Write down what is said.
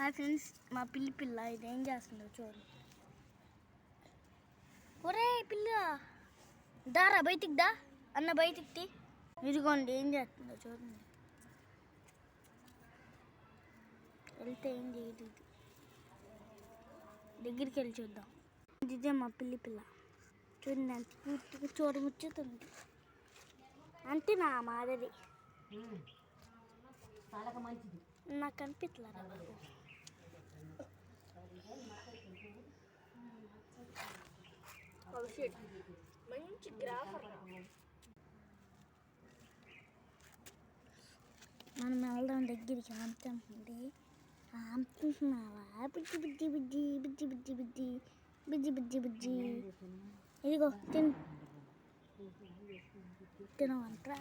Hi friends, మా పిల్ల ఇదేం చేస్తుందో చూడు. ఒరే పిల్ల, దారా బయటికి దా అన్న, బయటికి ఇదిగోండి ఏం చేస్తుందో చూడండి. వెళ్తే ఏం చేయదు, ఇది దగ్గరికి వెళ్ళి చూద్దాం. ఇదే మా పిల్ల చూడండి, అంత పూర్తిగా చూడముచ్చుతుంది. అంటే నా మాదిరి నాకు కనిపించలేరా బాబు. మంచి గ్రాఫర్. మనం వెళ్దాం దగ్గరికి. అంటుంది అంటున్నావా? బుజ్జి బుజ్జి బుజ్జి బుజ్జి బుజ్జి బుజ్జి బుజ్జి బుజ్జి బుజ్జి. ఇదిగో తినవంటరా.